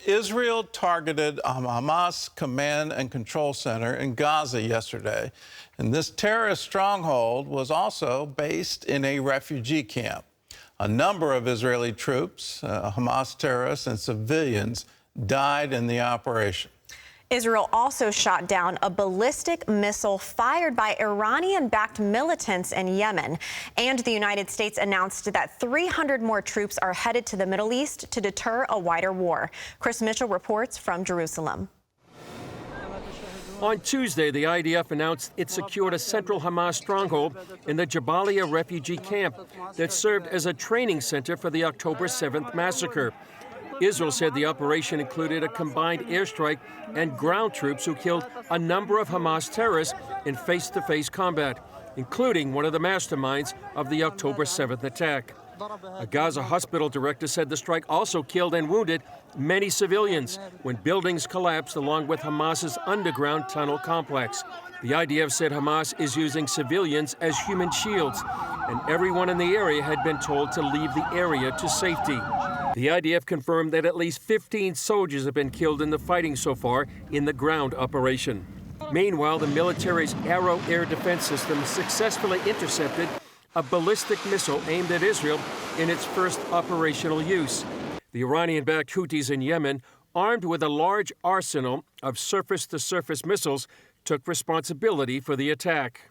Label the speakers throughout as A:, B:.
A: Israel targeted a Hamas command and control center in Gaza yesterday. And this terrorist stronghold was also based in a refugee camp. A number of Israeli troops, Hamas terrorists and civilians, died in the operation.
B: Israel also shot down a ballistic missile fired by Iranian-backed militants in Yemen. And the United States announced that 300 more troops are headed to the Middle East to deter a wider war. Chris Mitchell reports from Jerusalem.
C: On Tuesday, the IDF announced it secured a central Hamas stronghold in the Jabalia refugee camp that served as a training center for the October 7th massacre. Israel said the operation included a combined airstrike and ground troops who killed a number of Hamas terrorists in face-to-face combat, including one of the masterminds of the October 7th attack. A Gaza hospital director said the strike also killed and wounded many civilians when buildings collapsed along with Hamas's underground tunnel complex. The IDF said Hamas is using civilians as human shields, and everyone in the area had been told to leave the area to safety. The IDF confirmed that at least 15 soldiers have been killed in the fighting so far in the ground operation. Meanwhile, the military's Arrow air defense system successfully intercepted a ballistic missile aimed at Israel in its first operational use. The Iranian-backed Houthis in Yemen, armed with a large arsenal of surface-to-surface missiles, took responsibility for the attack.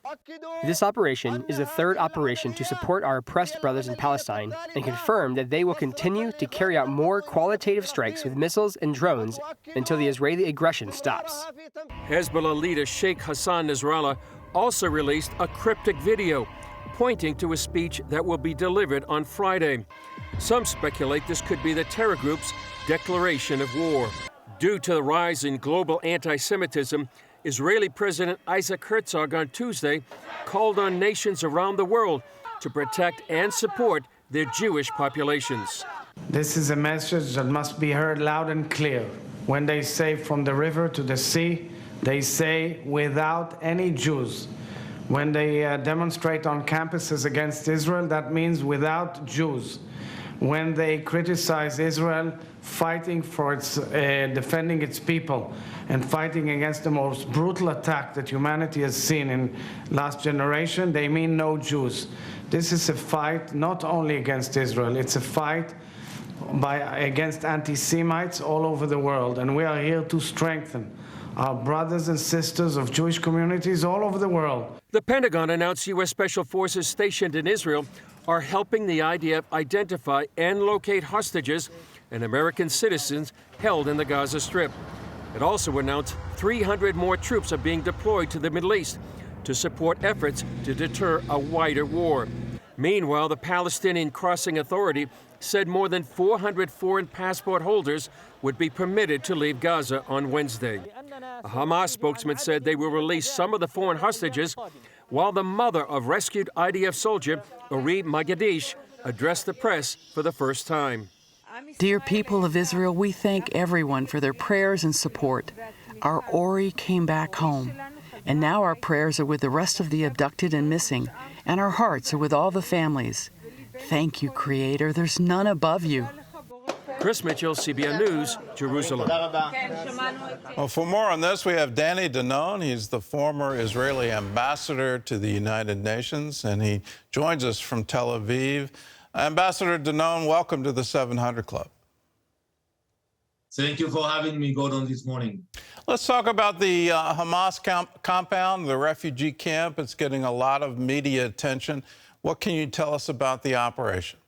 D: This operation is the third operation to support our oppressed brothers in Palestine and confirm that they will continue to carry out more qualitative strikes with missiles and drones until the Israeli aggression stops.
C: Hezbollah leader Sheikh Hassan Nasrallah also released a cryptic video pointing to a speech that will be delivered on Friday. Some speculate this could be the terror group's declaration of war. Due to the rise in global anti-Semitism, Israeli President Isaac Herzog on Tuesday called on nations around the world to protect and support their Jewish populations.
E: This is a message that must be heard loud and clear. When they say from the river to the sea, they say without any Jews. When they demonstrate on campuses against Israel, that means without Jews. When they criticize Israel fighting for its, defending its people and fighting against the most brutal attack that humanity has seen in last generation, they mean no Jews. This is a fight not only against Israel, it's a fight against anti-Semites all over the world, and we are here to strengthen our brothers and sisters of Jewish communities all over the world.
C: The Pentagon announced U.S. Special Forces stationed in Israel are helping the IDF identify and locate hostages and American citizens held in the Gaza Strip. It also announced 300 more troops are being deployed to the Middle East to support efforts to deter a wider war. Meanwhile, the Palestinian Crossing Authority said more than 400 foreign passport holders would be permitted to leave Gaza on Wednesday. A Hamas spokesman said they will release some of the foreign hostages, while the mother of rescued IDF soldier Uri Magadish addressed the press for the first time.
F: Dear people of Israel, we thank everyone for their prayers and support. Our Ori came back home, and now our prayers are with the rest of the abducted and missing, and our hearts are with all the families. Thank you, Creator. There's none above you.
C: Chris Mitchell, CBN News, Jerusalem.
A: Well, for more on this, we have Danny Denon. He's the former Israeli ambassador to the United Nations, and he joins us from Tel Aviv. Ambassador Denon, welcome to the 700 Club.
G: Thank you for having me, Gordon, this morning.
A: Let's talk about the Hamas compound, the refugee camp. It's getting a lot of media attention. What can you tell us about the operation?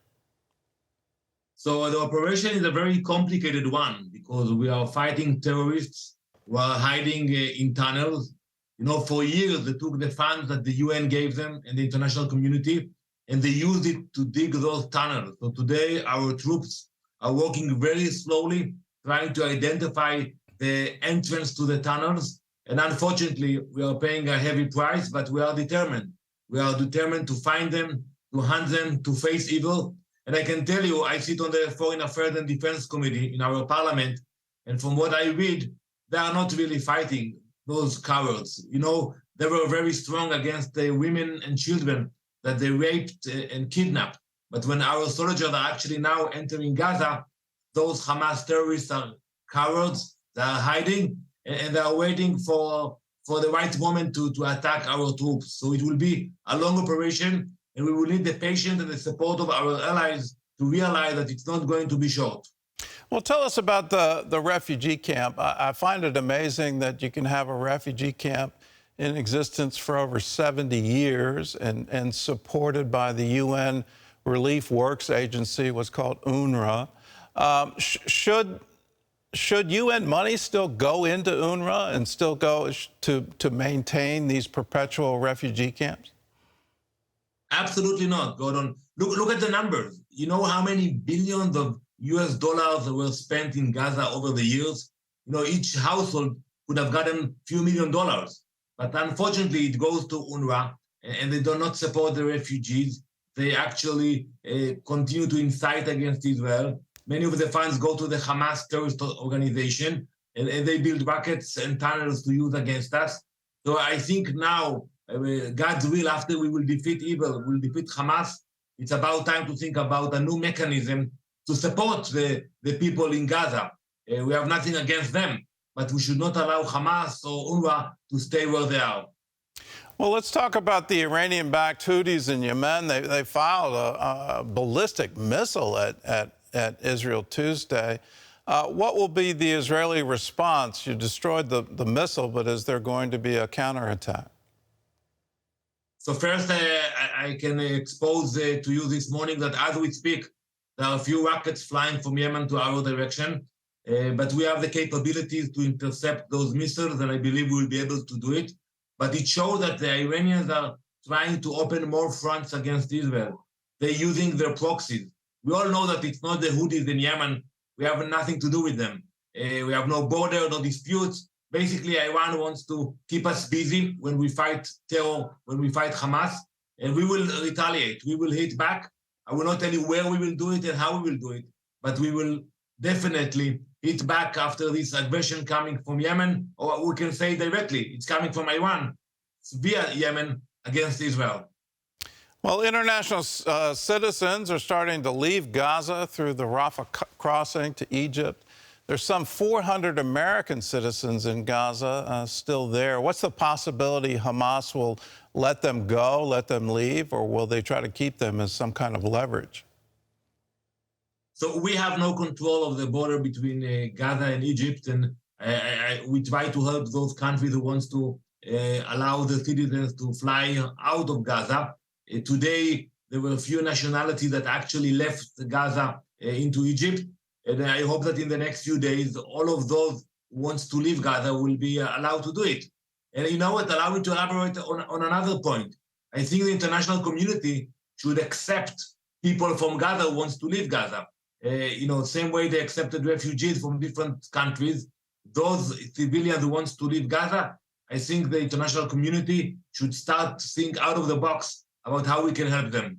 G: So the operation is a very complicated one because we are fighting terrorists who are hiding in tunnels. You know, for years, they took the funds that the UN gave them and the international community, and they used it to dig those tunnels. So today, our troops are working very slowly, trying to identify the entrance to the tunnels. And unfortunately, we are paying a heavy price, but we are determined. We are determined to find them, to hunt them, to face evil. And I can tell you, I sit on the Foreign Affairs and Defense Committee in our parliament, and from what I read, they are not really fighting those cowards. You know, they were very strong against the women and children that they raped and kidnapped. But when our soldiers are actually now entering Gaza, those Hamas terrorists are cowards. They are hiding and they are waiting for the right moment to attack our troops. So it will be a long operation, and we will need the patience and the support of our allies to realize that it's not going to be short.
A: Well, tell us about the refugee camp. I find it amazing that you can have a refugee camp in existence for over 70 years and supported by the UN Relief Works Agency, what's called UNRWA. Should UN money still go into UNRWA and still go to maintain these perpetual refugee camps?
G: Absolutely not, Gordon. Look at the numbers. You know how many billions of US dollars were spent in Gaza over the years? You know, each household could have gotten a few $1 million. But unfortunately, it goes to UNRWA, and they do not support the refugees. They actually continue to incite against Israel. Many of the funds go to the Hamas terrorist organization, and they build rockets and tunnels to use against us. So I think now, God's will, after we will defeat evil, we'll defeat Hamas, it's about time to think about a new mechanism to support the people in Gaza. We have nothing against them, but we should not allow Hamas or UNRWA to stay where they are.
A: Well, let's talk about the Iranian-backed Houthis in Yemen. They filed a ballistic missile at Israel Tuesday. What will be the Israeli response? You destroyed the missile, but is there going to be a counterattack?
G: So first, I can expose to you this morning that as we speak, there are a few rockets flying from Yemen to our direction, but we have the capabilities to intercept those missiles, and I believe we'll be able to do it. But it shows that the Iranians are trying to open more fronts against Israel. They're using their proxies. We all know that it's not the Houthis in Yemen. We have nothing to do with them. We have no border, no disputes. Basically, Iran wants to keep us busy when we fight terror, when we fight Hamas, and we will retaliate. We will hit back. I will not tell you where we will do it and how we will do it, but we will definitely hit back after this aggression coming from Yemen, or we can say directly, it's coming from Iran via Yemen against Israel.
A: Well, international citizens are starting to leave Gaza through the Rafah crossing to Egypt. There's some 400 American citizens in Gaza still there. What's the possibility Hamas will let them go, let them leave, or will they try to keep them as some kind of leverage?
G: So we have no control of the border between Gaza and Egypt, and we try to help those countries who want to allow the citizens to fly out of Gaza. Today, there were a few nationalities that actually left Gaza into Egypt, and I hope that in the next few days, all of those who want to leave Gaza will be allowed to do it. And you know what? Allow me to elaborate on another point. I think the international community should accept people from Gaza who want to leave Gaza. Same way they accepted refugees from different countries. Those civilians who want to leave Gaza, I think the international community should start to think out of the box about how we can help them.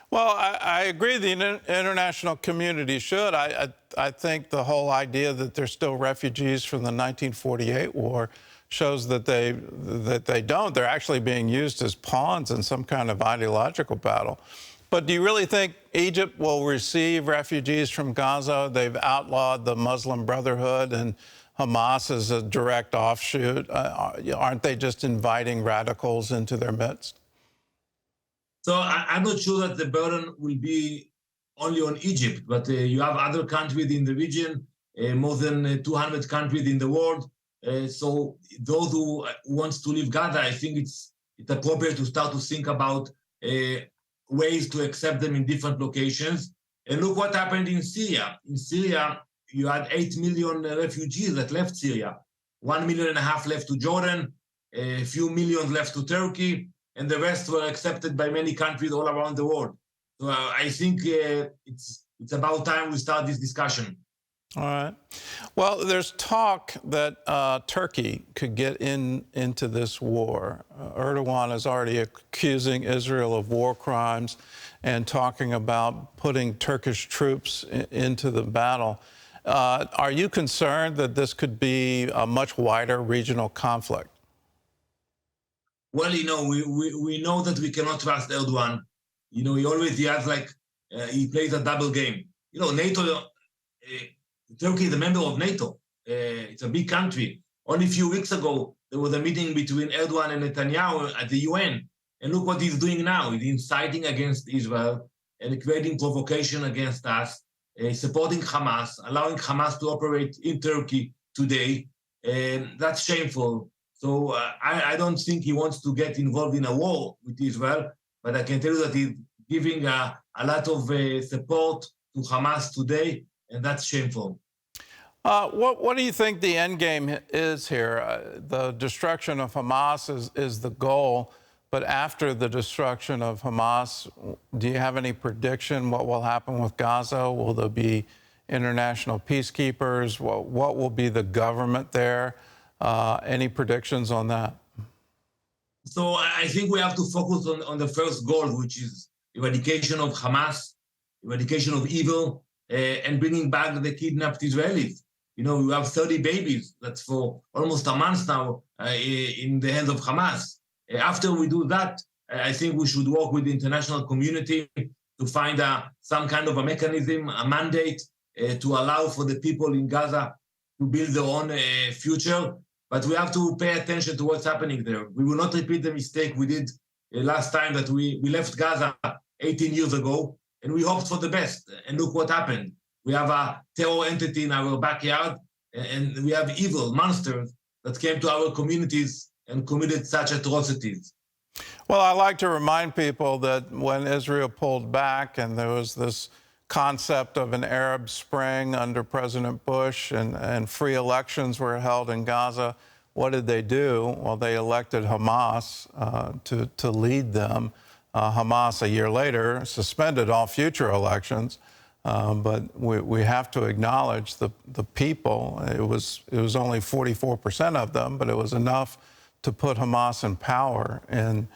A: Well, I agree the international community should. I think the whole idea that they're still refugees from the 1948 war shows that they don't. They're actually being used as pawns in some kind of ideological battle. But do you really think Egypt will receive refugees from Gaza? They've outlawed the Muslim Brotherhood, and Hamas is a direct offshoot. Aren't they just inviting radicals into their midst?
G: So I'm not sure that the burden will be only on Egypt, but you have other countries in the region, more than 200 countries in the world. So those who want to leave Gaza, I think it's appropriate to start to think about ways to accept them in different locations. And look what happened in Syria. In Syria, you had 8 million refugees that left Syria. 1.5 million left to Jordan, a few million left to Turkey, and the rest were accepted by many countries all around the world. So I think it's about time we start this discussion.
A: All right. Well, there's talk that Turkey could get into this war. Erdogan is already accusing Israel of war crimes and talking about putting Turkish troops into the battle. Are you concerned that this could be a much wider regional conflict?
G: Well, we know that we cannot trust Erdogan. He always he plays a double game. NATO Turkey is a member of NATO. It's a big country. Only a few weeks ago, there was a meeting between Erdogan and Netanyahu at the UN. And look what he's doing now. He's inciting against Israel and creating provocation against us, supporting Hamas, allowing Hamas to operate in Turkey today. And that's shameful. So I don't think he wants to get involved in a war with Israel, but I can tell you that he's giving a lot of support to Hamas today, and that's shameful.
A: What do you think the end game is here? The destruction of Hamas is the goal, but after the destruction of Hamas, do you have any prediction what will happen with Gaza? Will there be international peacekeepers? What will be the government there? Any predictions on that?
G: So I think we have to focus on the first goal, which is eradication of Hamas, eradication of evil, and bringing back the kidnapped Israelis. You know, we have 30 babies. That's for almost a month now in the hands of Hamas. After we do that, I think we should work with the international community to find some kind of a mechanism, a mandate to allow for the people in Gaza to build their own future. But we have to pay attention to what's happening there. We will not repeat the mistake we did last time that we left Gaza 18 years ago, and we hoped for the best. And look what happened. We have a terror entity in our backyard, and we have evil monsters that came to our communities and committed such atrocities.
A: Well, I like to remind people that when Israel pulled back and there was this concept of an Arab Spring under President Bush and free elections were held in Gaza, what did they do? Well, they elected Hamas to lead them. Hamas, a year later, suspended all future elections. But we have to acknowledge the people. It was only 44% of them, but it was enough to put Hamas in power. And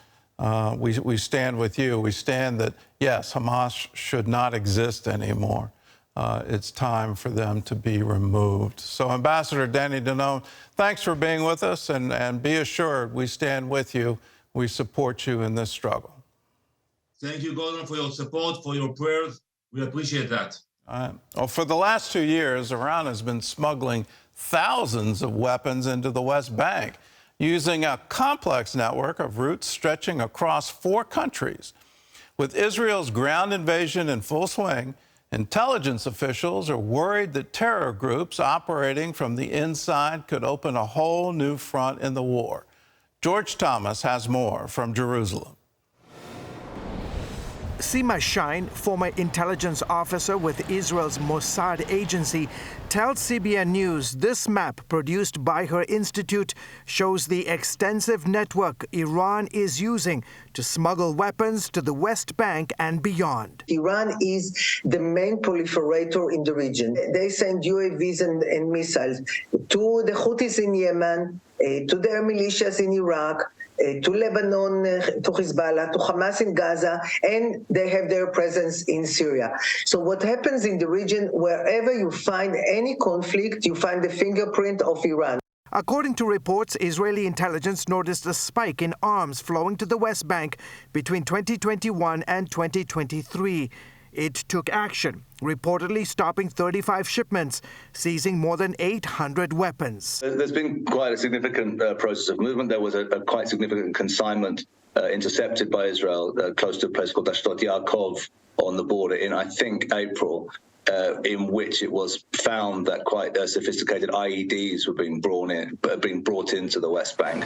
A: we stand with you. We stand that, yes, Hamas should not exist anymore. It's time for them to be removed. So, Ambassador Danny Denon, thanks for being with us, and be assured we stand with you. We support you in this struggle.
G: Thank you, Gordon, for your support, for your prayers. We appreciate that.
A: Well, for the last 2 years, Iran has been smuggling thousands of weapons into the West Bank, using a complex network of routes stretching across 4 countries. With Israel's ground invasion in full swing, intelligence officials are worried that terror groups operating from the inside could open a whole new front in the war. George Thomas has more from Jerusalem.
H: Sima Shine, former intelligence officer with Israel's Mossad agency, tells CBN News this map produced by her institute shows the extensive network Iran is using to smuggle weapons to the West Bank and beyond.
I: Iran is the main proliferator in the region. They send UAVs and missiles to the Houthis in Yemen, to their militias in Iraq, to Lebanon, to Hezbollah, to Hamas in Gaza, and they have their presence in Syria. So what happens in the region, wherever you find any conflict, you find the fingerprint of Iran.
H: According to reports, Israeli intelligence noticed a spike in arms flowing to the West Bank between 2021 and 2023. It took action, reportedly stopping 35 shipments, seizing more than 800 weapons.
J: There's been quite a significant process of movement. There was a quite significant consignment intercepted by Israel close to a place called Ashdod Yaakov on the border in, I think, April, in which it was found that quite sophisticated IEDs were being brought into the West Bank.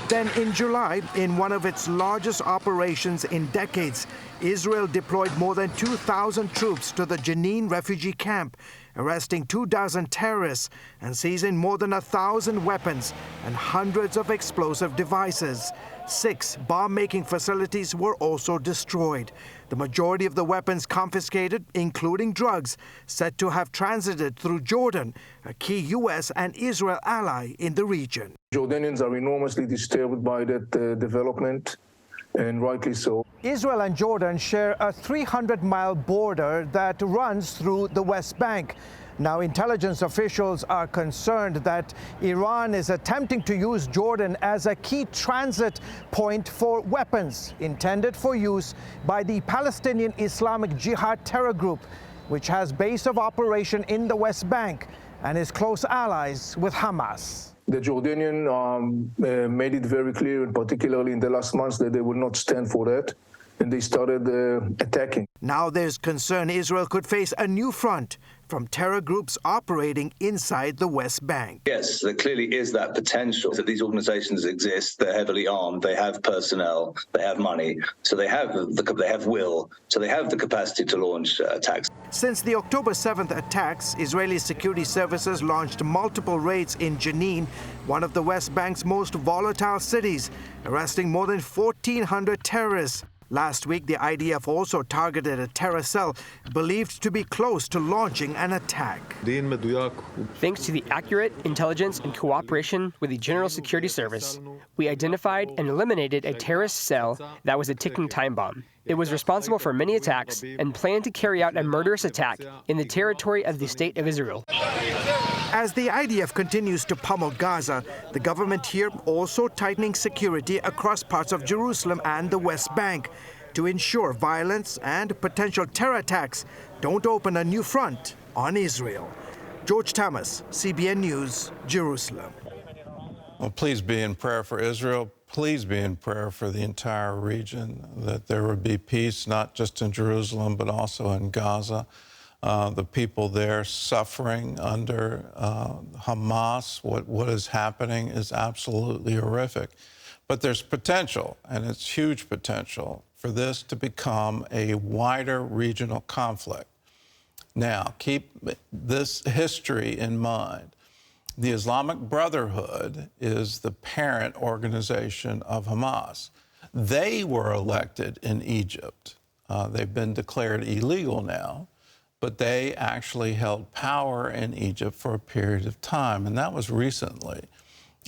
H: Then in July, in one of its largest operations in decades, Israel deployed more than 2,000 troops to the Jenin refugee camp, arresting 24 terrorists and seizing more than 1,000 weapons and hundreds of explosive devices. 6 bomb-making facilities were also destroyed. The majority of the weapons confiscated, including drugs, said to have transited through Jordan, a key U.S. and Israel ally in the region.
K: Jordanians are enormously disturbed by that development, and rightly so.
H: Israel and Jordan share a 300-mile border that runs through the West Bank. Now, intelligence officials are concerned that Iran is attempting to use Jordan as a key transit point for weapons intended for use by the Palestinian Islamic Jihad terror group. which has base of operation in the West Bank and is close allies with Hamas.
K: The Jordanian made it very clear, and particularly in the last months, that they will not stand for that, and they started attacking.
H: Now there's concern Israel could face a new front from terror groups operating inside the West Bank.
J: Yes, there clearly is that potential that these organizations exist. They're heavily armed. They have personnel. They have money. So they have will. So they have the capacity to launch attacks.
H: Since the October 7th attacks, Israeli security services launched multiple raids in Jenin, one of the West Bank's most volatile cities, arresting more than 1,400 terrorists. Last week, the IDF also targeted a terror cell believed to be close to launching an attack.
D: Thanks to the accurate intelligence and cooperation with the General Security Service, we identified and eliminated a terrorist cell that was a ticking time bomb. It was responsible for many attacks and planned to carry out a murderous attack in the territory of the State of Israel.
H: As the IDF continues to pummel Gaza, the government here also tightening security across parts of Jerusalem and the West Bank to ensure violence and potential terror attacks don't open a new front on Israel. George Thomas, CBN News, Jerusalem.
A: Well, please be in prayer for Israel. Please be in prayer for the entire region, that there would be peace, not just in Jerusalem, but also in Gaza. The people there suffering under Hamas, what is happening is absolutely horrific. But there's potential, and it's huge potential, for this to become a wider regional conflict. Now, keep this history in mind. The Islamic Brotherhood is the parent organization of Hamas. They were elected in Egypt. They've been declared illegal now, but they actually held power in Egypt for a period of time, and that was recently.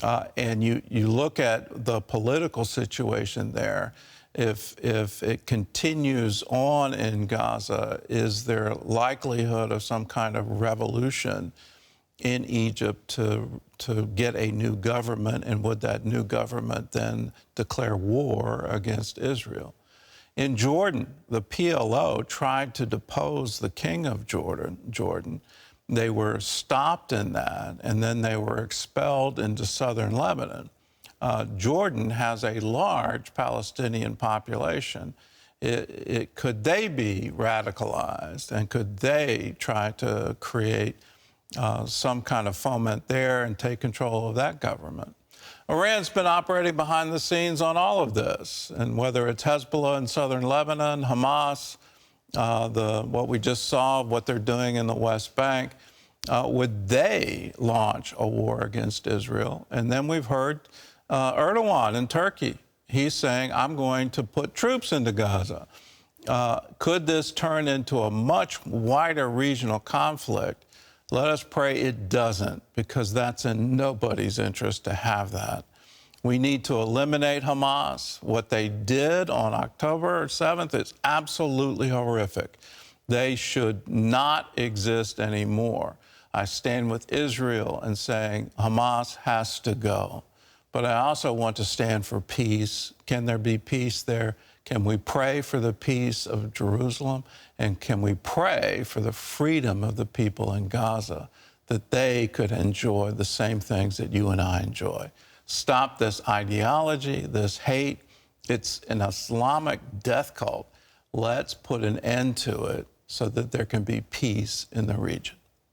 A: And you look at the political situation there, if it continues on in Gaza, is there likelihood of some kind of revolution in Egypt to get a new government, and would that new government then declare war against Israel? In Jordan, the PLO tried to depose the king of Jordan. They were stopped in that, and then they were expelled into southern Lebanon. Jordan has a large Palestinian population. Could they be radicalized, and could they try to create some kind of foment there and take control of that government? Iran's been operating behind the scenes on all of this, and whether it's Hezbollah in southern Lebanon, Hamas, what we just saw, what they're doing in the West Bank, would they launch a war against Israel? And then we've heard Erdogan in Turkey. He's saying, I'm going to put troops into Gaza. Could this turn into a much wider regional conflict? Let us pray it doesn't, because that's in nobody's interest to have that. We need to eliminate Hamas. What they did on October 7th is absolutely horrific. They should not exist anymore. I stand with Israel in saying Hamas has to go. But I also want to stand for peace. Can there be peace there? Can we pray for the peace of Jerusalem? And can we pray for the freedom of the people in Gaza, that they could enjoy the same things that you and I enjoy? Stop this ideology, this hate. It's an Islamic death cult. Let's put an end to it so that there can be peace in the region.